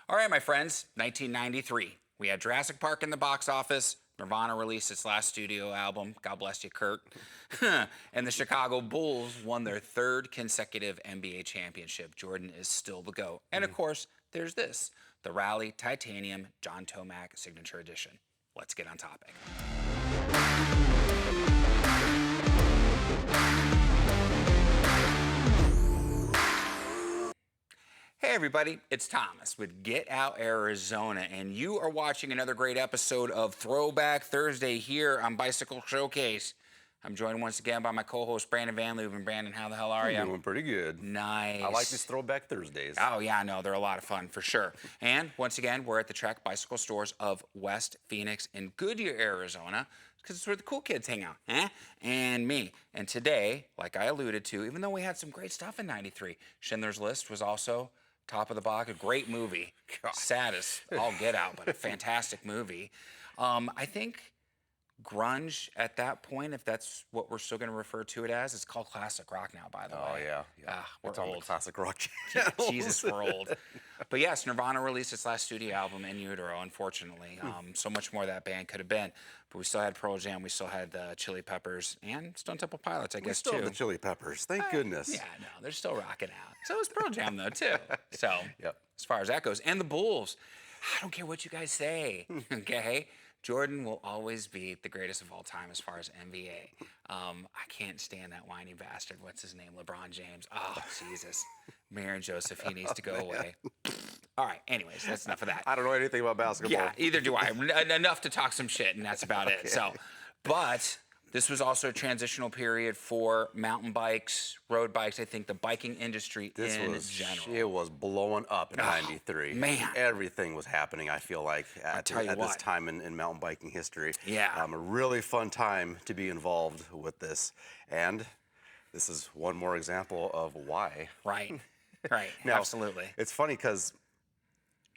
All right, my friends, 1993. We had Jurassic Park in the box office. Nirvana released its last studio album, God bless you, Kurt. And the Chicago Bulls won their third consecutive NBA championship. Jordan is still the GOAT. And of course, there's this, the Raleigh Titanium John Tomac Signature Edition. Let's get on topic. Hey everybody, it's Thomas with Get Out Arizona, and you are watching another great episode of Throwback Thursday here on Bicycle Showcase. I'm joined once again by my co-host Brandon Van Leeuwen. Brandon, how the hell are you? I'm doing pretty good. Nice. I like these Throwback Thursdays. Oh yeah, no, they're a lot of fun for sure. And once again, we're at the Trek Bicycle Stores of West Phoenix in Goodyear, Arizona, because it's where the cool kids hang out, and me. And today, like I alluded to, even though we had some great stuff in '93, Schindler's List was also top of the box, a great movie. Sad as all get out, but a fantastic movie. I think grunge at that point, if that's what we're still going to refer to it as, it's called classic rock now, by the way. Oh, yeah. We're it's on old. the classic rock channel. Jesus, we're old. But yes, Nirvana released its last studio album, In Utero, unfortunately. So much more that band could have been. But we still had Pearl Jam, we still had the Chili Peppers, and Stone Temple Pilots, I guess, still too. have the Chili Peppers. Thank goodness. Yeah, no, they're still rocking out. So is Pearl Jam, though, too. So, Yep. as far as that goes. And the Bulls. I don't care what you guys say, okay? Jordan will always be the greatest of all time as far as NBA. I can't stand that whiny bastard. What's his name? LeBron James. Oh, Jesus. Marin Joseph, he needs to go away. All right, anyways, that's enough of that. I don't know anything about basketball. Yeah, either do I. Enough to talk some shit, and that's about it. So, but this was also a transitional period for mountain bikes, road bikes. I think the biking industry in general. It was blowing up in '93. Man. Everything was happening, I feel like, at this what. time in mountain biking history. Yeah. A really fun time to be involved with this. And this is one more example of why. Right, right, Now, absolutely. It's funny because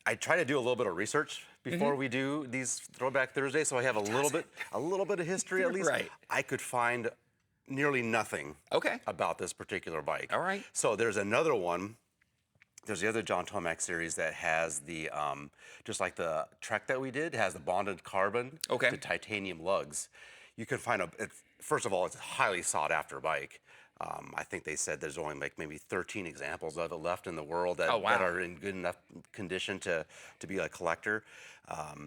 I try to do a little bit of research before we do these Throwback Thursdays, so I have a little bit of history at least. Right. I could find nearly nothing Okay. about this particular bike. All right. So there's another one. There's the other John Tomac series that has the, just like the Trek that we did, has the bonded carbon, Okay. the titanium lugs. You can find first of all, it's a highly sought after bike. I think they said there's only like maybe 13 examples of it left in the world that, Oh, wow. that are in good enough condition to be a collector. I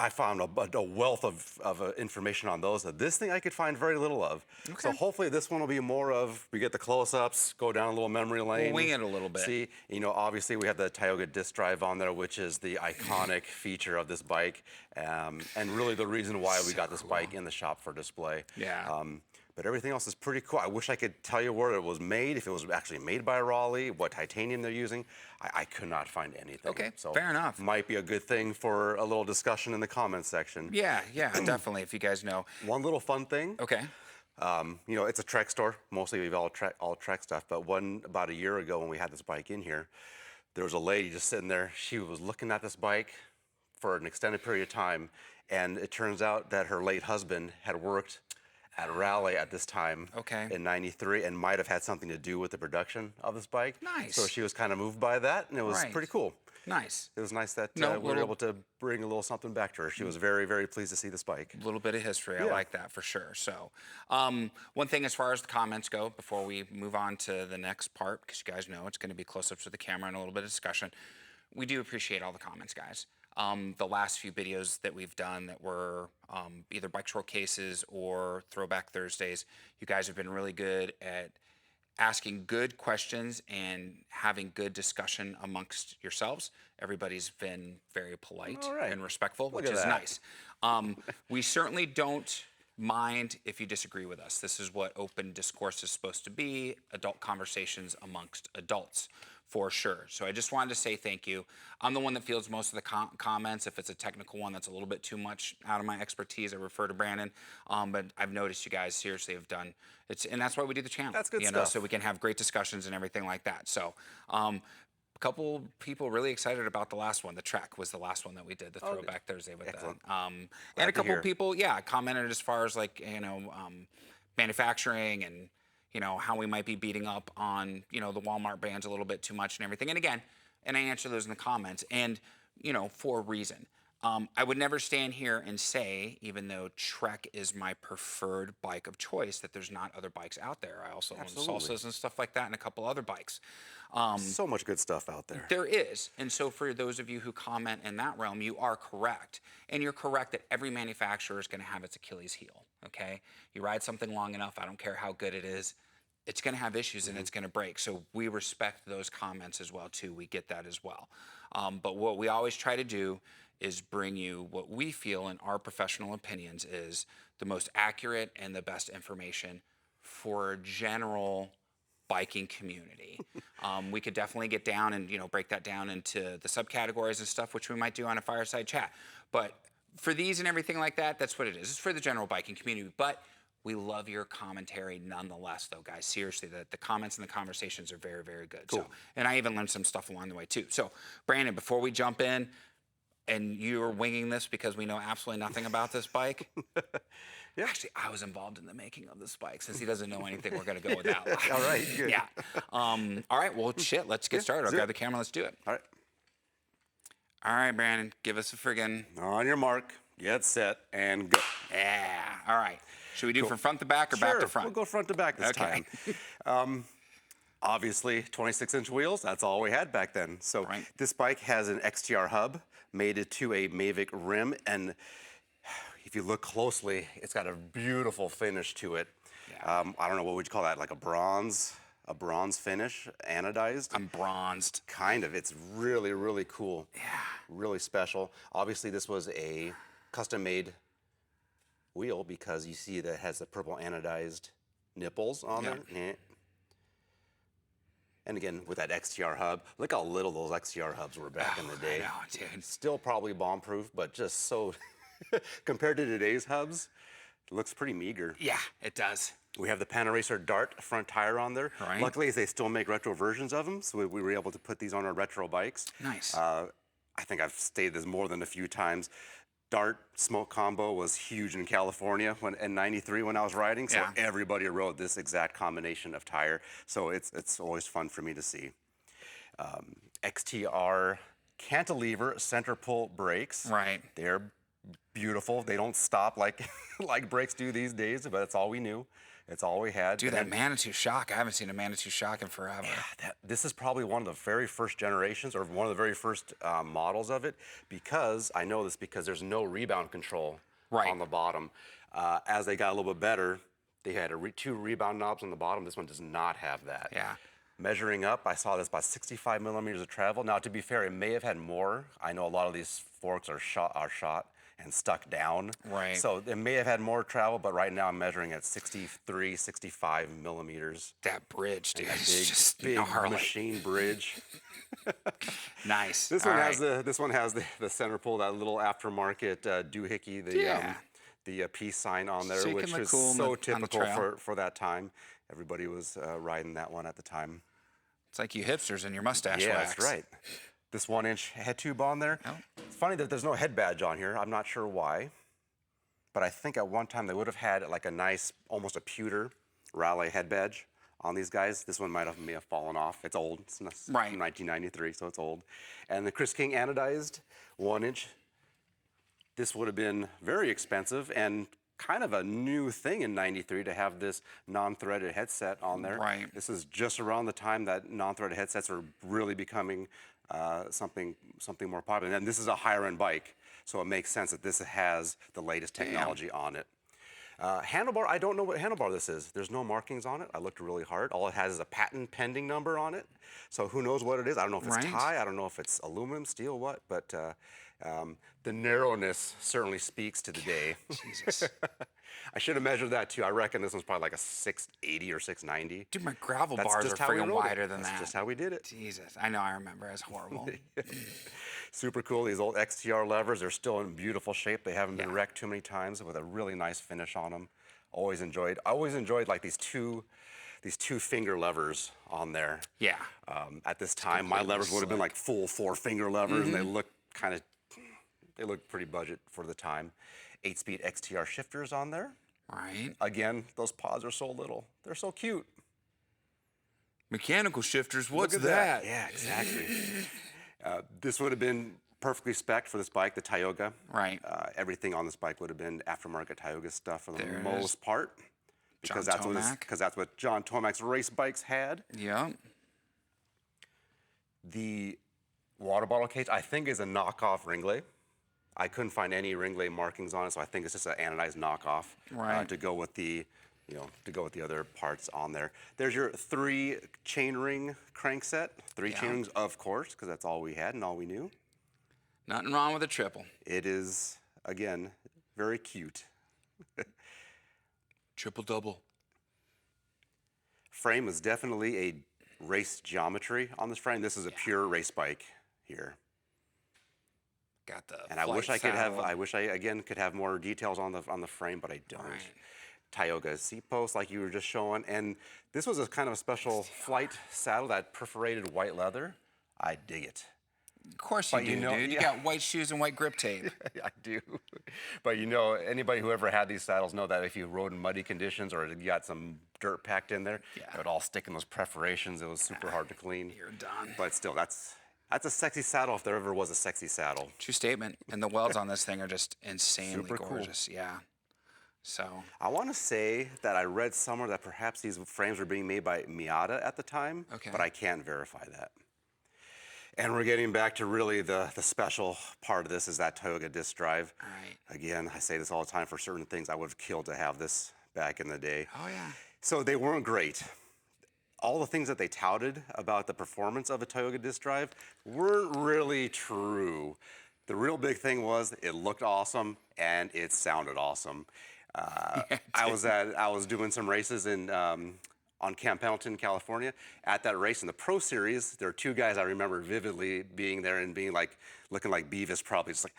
found a wealth of information on those. This thing I could find very little of. Okay. So hopefully this one will be more of, we get the close-ups, go down a little memory lane. We'll wing it a little bit. See, obviously we have the Tioga disc drive on there, which is the iconic feature of this bike, and really the reason why we got this bike in the shop for display. Yeah. But everything else is pretty cool. I wish I could tell you where it was made, if it was actually made by Raleigh, what titanium they're using. I could not find anything. Okay, so fair enough. Might be a good thing for a little discussion in the comments section. Yeah, definitely, if you guys know. One little fun thing. Okay. It's a Trek store. Mostly we've all Trek stuff. But about a year ago when we had this bike in here, there was a lady just sitting there. She was looking at this bike for an extended period of time. And it turns out that her late husband had worked at Raleigh at this time in '93 and might have had something to do with the production of this bike. Nice. So she was kind of moved by that, and it was pretty cool. Nice. It was nice that we were able to bring a little something back to her. She was very, very pleased to see this bike. A little bit of history. I like that for sure. So, one thing as far as the comments go, before we move on to the next part, because you guys know it's going to be close-ups with the camera and a little bit of discussion, we do appreciate all the comments, guys. The last few videos that we've done that were either bike showcases or Throwback Thursdays, you guys have been really good at asking good questions and having good discussion amongst yourselves. Everybody's been very polite and respectful, which is nice. We certainly don't mind if you disagree with us. This is what open discourse is supposed to be, adult conversations amongst adults, for sure. So I just wanted to say thank you. I'm the one that fields most of the comments. If it's a technical one that's a little bit too much out of my expertise, I refer to Brandon. But I've noticed you guys seriously have done it, and that's why we do the channel. That's good stuff. So we can have great discussions and everything like that. So a couple people really excited about the last one. The Trek was the last one that we did, the Throwback Thursday with that. And a couple people, commented as far as like, manufacturing and how we might be beating up on, the Walmart brands a little bit too much and everything. And again, and I answer those in the comments, and for a reason. I would never stand here and say, even though Trek is my preferred bike of choice, that there's not other bikes out there. I also own Salsas and stuff like that, and a couple other bikes. So much good stuff out there. There is. And so for those of you who comment in that realm, you are correct. And you're correct that every manufacturer is going to have its Achilles heel, okay? You ride something long enough, I don't care how good it is, it's going to have issues and it's going to break. So we respect those comments as well, too. We get that as well. But what we always try to do is bring you what we feel in our professional opinions is the most accurate and the best information for general biking community. We could definitely get down and break that down into the subcategories and stuff, which we might do on a fireside chat. But for these and everything like that, that's what it is. It's for the general biking community. But we love your commentary nonetheless, though, guys. Seriously, the comments and the conversations are very, very good. Cool. So, and I even learned some stuff along the way, too. So, Brandon, before we jump in, and you're winging this because we know absolutely nothing about this bike. Yeah. Actually, I was involved in the making of this bike. Since he doesn't know anything, we're going to go with that. All right, good. Yeah. All right, well, shit, let's get started. I'll grab the camera. Let's do it. All right. All right, Brandon, give us a friggin'... On your mark, get set, and go. Yeah. All right. Should we do from front to back or back to front? We'll go front to back this time. Obviously, 26-inch wheels, that's all we had back then. So this bike has an XTR hub, made it to a Mavic rim, and if you look closely, it's got a beautiful finish to it. Yeah. I don't know, what would you call that, like a bronze finish, anodized? I'm bronzed. Kind of. It's really, really cool. Yeah. Really special. Obviously, this was a custom-made wheel because you see that it has the purple anodized nipples on there. And again, with that XTR hub, look how little those XTR hubs were back in the day. I know, dude. Still probably bomb-proof, but just so, compared to today's hubs, it looks pretty meager. Yeah, it does. We have the Panaracer Dart front tire on there. Right. Luckily, they still make retro versions of them, so we were able to put these on our retro bikes. Nice. I think I've stated this more than a few times. Dart smoke combo was huge in California in '93 when I was riding, so everybody rode this exact combination of tire. So it's always fun for me to see. XTR cantilever center pull brakes. Right. They're beautiful. They don't stop like like brakes do these days, but that's all we knew. It's all we had. Dude, that Manitou shock, I haven't seen a Manitou shock in forever. Yeah, this is probably one of the very first generations or one of the very first models of it because, I know this because there's no rebound control on the bottom. As they got a little bit better, they had two rebound knobs on the bottom. This one does not have that. Yeah. Measuring up, I saw this about 65 millimeters of travel. Now, to be fair, it may have had more. I know a lot of these forks are shot and stuck down. Right. So it may have had more travel, but right now I'm measuring at 63, 65 millimeters. That bridge, dude, It's just big gnarly. machine bridge. Nice. This one has the center pull, that little aftermarket doohickey, the peace sign on there, So you which can look was cool on so the typical trail. for that time. Everybody was riding that one at the time. It's like you hipsters and your mustache Yeah, wax. that's right. This 1-inch head tube on there. Oh. It's funny that there's no head badge on here. I'm not sure why. But I think at one time they would have had like a nice, almost a pewter Raleigh head badge on these guys. This one may have fallen off. It's old. It's from 1993, so it's old. And the Chris King anodized 1-inch. This would have been very expensive and kind of a new thing in '93 to have this non-threaded headset on there. Right. This is just around the time that non-threaded headsets were really becoming something more popular. And this is a higher-end bike, so it makes sense that this has the latest technology on it. Handlebar, I don't know what handlebar this is. There's no markings on it. I looked really hard. All it has is a patent pending number on it. So who knows what it is. I don't know if it's tie. I don't know if it's aluminum, steel, what. But the narrowness certainly speaks to the day. Jesus. I should have measured that too. I reckon this one's probably like a 680 or 690. Dude, my gravel That's bars are just how we friggin' rolled it. wider than That's that. just how we did it. Jesus. I know, I remember. It's horrible. Super cool. These old XTR levers are still in beautiful shape. They haven't been wrecked too many times with a really nice finish on them. I always enjoyed like these two finger levers on there. Yeah. At this time, my levers would have been like full 4-finger levers, and they look pretty budget for the time. 8-speed XTR shifters on there. Right. Again, those pods are so little. They're so cute. Mechanical shifters, what's Look at that? Yeah, exactly. This would have been perfectly spec'd for this bike, the Tioga. Right. Everything on this bike would have been aftermarket Tioga stuff for the There it most part. Because John Tomac. because that's what John Tomac's race bikes had. Yeah. The water bottle case, I think, is a knockoff Ringley. I couldn't find any Ringley markings on it, so I think it's just an anodized knockoff Right. to go with the, other parts on there. There's your 3 chainring crank set. 3 Yeah. chainrings, of course, because that's all we had and all we knew. Nothing wrong with a triple. It is, again, very cute. Triple double. Frame is definitely a race geometry on this frame. This is a pure race bike here. Got the. And I wish I flight could have. saddle. I wish I again could have more details on the frame, but I don't. Right. Tioga seat post, like you were just showing, and this was a kind of a special flight saddle that perforated white leather. I dig it. Of course you But do, you know- dude. You yeah. got white shoes and white grip tape. I do. But anybody who ever had these saddles know that if you rode in muddy conditions or you got some dirt packed in there, Yeah. it would all stick in those perforations. It was super hard to clean. You're done. But still, that's a sexy saddle if there ever was a sexy saddle. True statement. And the welds on this thing are just insanely Super cool. gorgeous. Yeah. So. I want to say that I read somewhere that perhaps these frames were being made by Miata at the time, Okay. but I can't verify that. And we're getting back to really the special part of this is that Tioga disc drive. Right. Again, I say this all the time for certain things. I would have killed to have this back in the day. Oh yeah. So they weren't great. All the things that they touted about the performance of a Tioga disc drive weren't really true. The real big thing was it looked awesome and it sounded awesome. I was doing some races on Camp Pendleton, California. At that race in the Pro Series, there are 2 guys I remember vividly being there and being like, looking like Beavis probably, just like,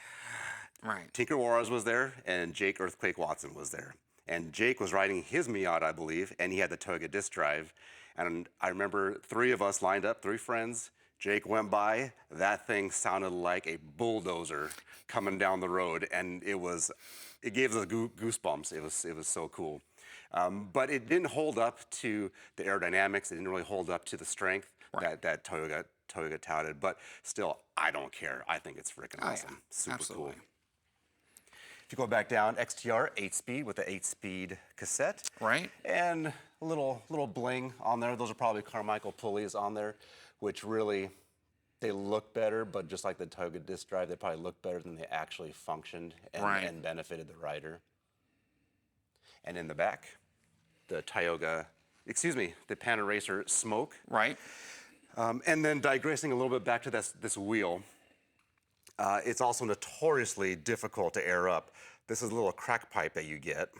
Right. Tinker Juarez was there, and Jake Earthquake Watson was there. And Jake was riding his Miata, I believe, and he had the Tioga disc drive. And I remember 3 of us lined up, 3 friends. Jake went by. That thing sounded like a bulldozer coming down the road, and it gave us goosebumps. It was so cool. But it didn't hold up to the aerodynamics. It didn't really hold up to the strength that Toyota touted. But still, I don't care. I think it's freaking awesome. Yeah. Super Absolutely. cool. If you go back down, XTR 8-speed with the 8-speed cassette. Right. And a little bling on there. Those are probably Carmichael pulleys on there, which really, they look better, but just like the Tioga disc drive, they probably look better than they actually functioned and benefited the rider. And in the back, the the Panda Racer Smoke. Right. And then digressing a little bit back to this wheel, it's also notoriously difficult to air up. This is a little crack pipe that you get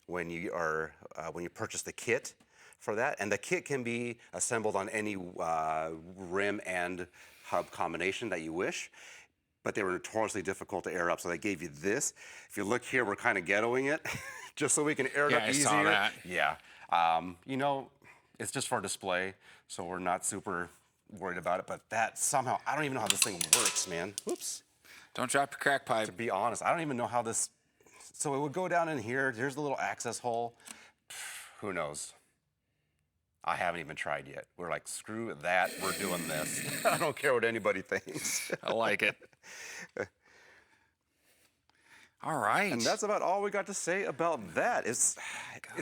when you purchase the kit for that, and the kit can be assembled on any rim and hub combination that you wish. But they were notoriously difficult to air up, so they gave you this. If you look here, we're kind of ghettoing it, just so we can air it up easier. I saw that. Yeah. It's just for display, so we're not super worried about it. But that somehow, I don't even know how this thing works, man. Whoops. Don't drop your crack pipe. To be honest, I don't even know how this. So it would go down in here. Here's the little access hole. Who knows? I haven't even tried yet. We're like, screw that. We're doing this. I don't care what anybody thinks. I like it. All right. And that's about all we got to say about that. It's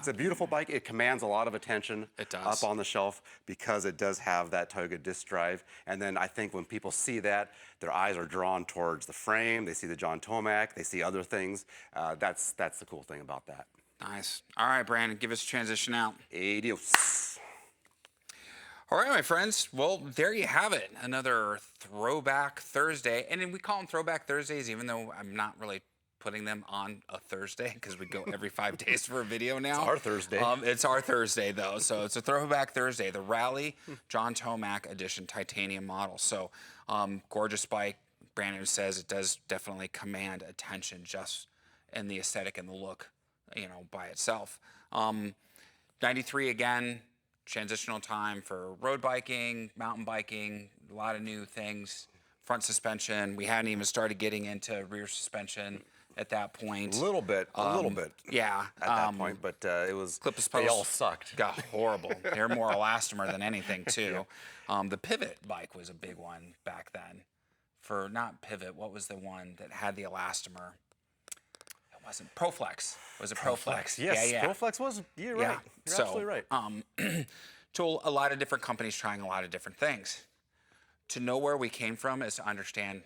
a beautiful bike. It commands a lot of attention It does. up on the shelf because it does have that Tioga disc drive. And then I think when people see that, their eyes are drawn towards the frame. They see the John Tomac. They see other things. That's the cool thing about that. Nice. All right, Brandon, give us a transition out. Adios. All right, my friends. Well, there you have it. Another Throwback Thursday. And then we call them Throwback Thursdays, even though I'm not really putting them on a Thursday because we go every 5 days for a video now. It's our Thursday. It's our Thursday, though. So it's a Throwback Thursday, the Raleigh John Tomac Edition titanium model. So gorgeous bike. Brandon says it does definitely command attention just in the aesthetic and the look, by itself. 93 again, transitional time for road biking, mountain biking, a lot of new things. Front suspension. We hadn't even started getting into rear suspension at that point. A little bit. Yeah. At that point, but it was. Clipless They posts all sucked. got horrible. They're more elastomer than anything, too. The pivot bike was a big one back then. for not Pivot. What was the one that had the elastomer? It wasn't Proflex. Was it Proflex? Yes, Yeah, yeah. Proflex was. You're Yeah. right. You're absolutely right. To a lot of different companies trying a lot of different things. To know where we came from is to understand,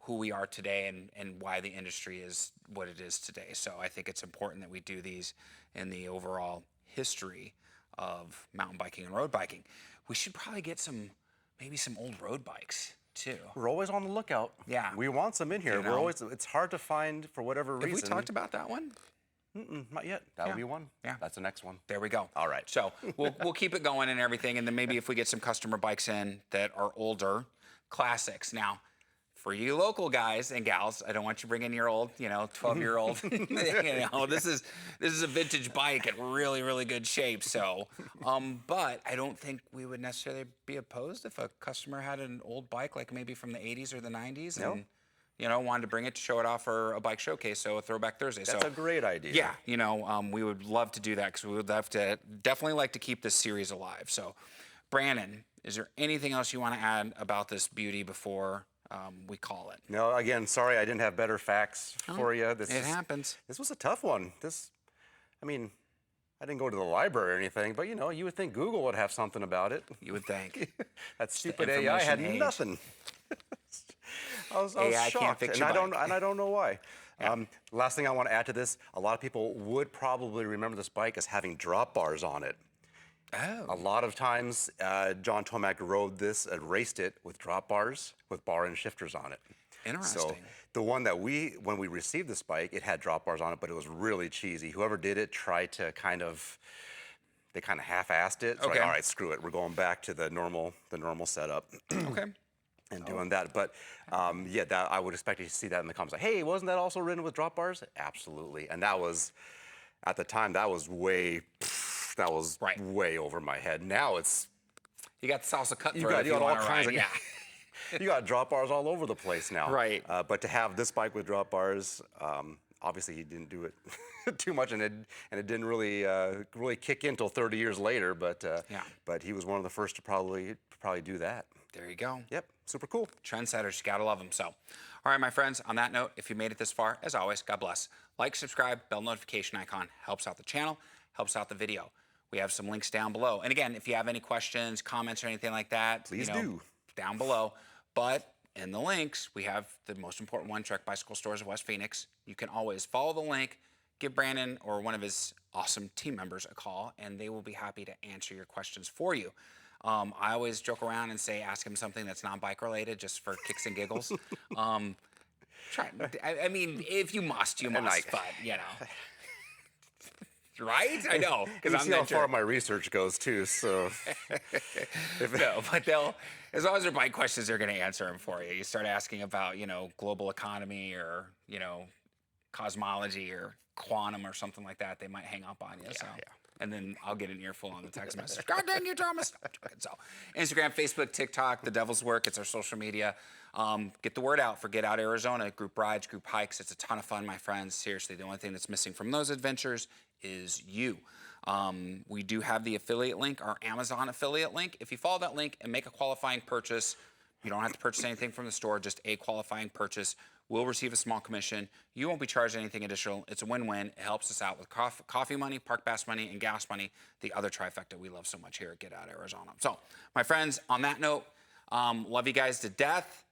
who we are today and why the industry is what it is today. So I think it's important that we do these in the overall history of mountain biking and road biking. We should probably get maybe some old road bikes too. We're always on the lookout. Yeah. We want some in here. It's hard to find for whatever reason. Have we talked about that one? Not yet. That'll be one. Yeah. That's the next one. There we go. All right. So we'll keep it going and everything, and then maybe if we get some customer bikes in that are older, classics. Now, for you local guys and gals, I don't want you bringing your old, 12-year-old. This is a vintage bike in really, really good shape. So, but I don't think we would necessarily be opposed if a customer had an old bike, like maybe from the 80s or the 90s, and wanted to bring it to show it off for a bike showcase, so a Throwback Thursday. That's a great idea. Yeah, we would love to do that because we would definitely like to keep this series alive. So, Brandon, is there anything else you want to add about this beauty before we call it? No, again, sorry I didn't have better facts for you. It happens. This was a tough one. I didn't go to the library or anything, but you would think Google would have something about it. You would think. That stupid AI had information age. nothing. I was AI shocked, can't fix and your bike. I don't know why. Last thing I want to add to this: a lot of people would probably remember this bike as having drop bars on it. Oh. A lot of times, John Tomac rode this and raced it with drop bars with bar and shifters on it. Interesting. So the one that when we received this bike, it had drop bars on it, but it was really cheesy. Whoever did it tried to they kind of half-assed it. So Okay. all right, screw it. We're going back to the normal setup. Okay. And doing that, but that I would expect you to see that in the comments. Like, hey, wasn't that also ridden with drop bars? Absolutely, and that was, at the time, that was way over my head. Now it's You got the salsa cut you for got, it if you you got all want to kinds ride. of Yeah. you got drop bars all over the place now. Right. But to have this bike with drop bars, obviously he didn't do it too much, and it didn't really kick in until 30 years later. But he was one of the first to probably do that. There you go. Yep, super cool. Trendsetters, you gotta love them. So, all right, my friends, on that note, if you made it this far, as always, God bless. Like, subscribe, bell notification icon helps out the channel, helps out the video. We have some links down below. And again, if you have any questions, comments, or anything like that, Please do. Down below. But in the links, we have the most important one, Trek Bicycle Stores of West Phoenix. You can always follow the link, give Brandon or one of his awesome team members a call, and they will be happy to answer your questions for you. I always joke around and say, ask him something that's non-bike related, just for kicks and giggles. If you must, but right? I know, because You I'm see how that far jerk. my research goes too. So No, but as long as they're bike questions, they're going to answer them for you. You start asking about, global economy or, cosmology or quantum or something like that, they might hang up on you. Yeah. And then I'll get an earful on the text message. God dang you, Thomas. So Instagram, Facebook, TikTok, The Devil's Work. It's our social media. Get the word out for Get Out Arizona, group rides, group hikes. It's a ton of fun, my friends. Seriously, the only thing that's missing from those adventures is you. We do have the affiliate link, our Amazon affiliate link. If you follow that link and make a qualifying purchase, you don't have to purchase anything from the store, just a qualifying purchase. We'll receive a small commission. You won't be charged anything additional. It's a win-win. It helps us out with coffee money, park pass money, and gas money, the other trifecta we love so much here at Get Out Arizona. So, my friends, on that note, love you guys to death.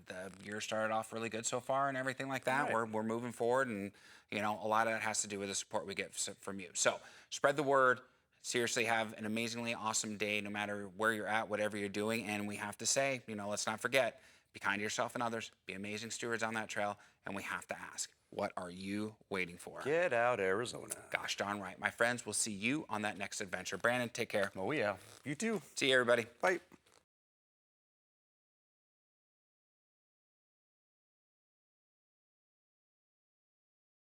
The year started off really good so far and everything like that. Right. We're moving forward, and a lot of that has to do with the support we get from you. So, spread the word. Seriously, have an amazingly awesome day no matter where you're at, whatever you're doing. And we have to say, let's not forget, be kind to yourself and others, be amazing stewards on that trail, and we have to ask, what are you waiting for? Get Out Arizona. Gosh darn right. My friends, we'll see you on that next adventure. Brandon, take care. Oh, yeah. You too. See you, everybody. Bye.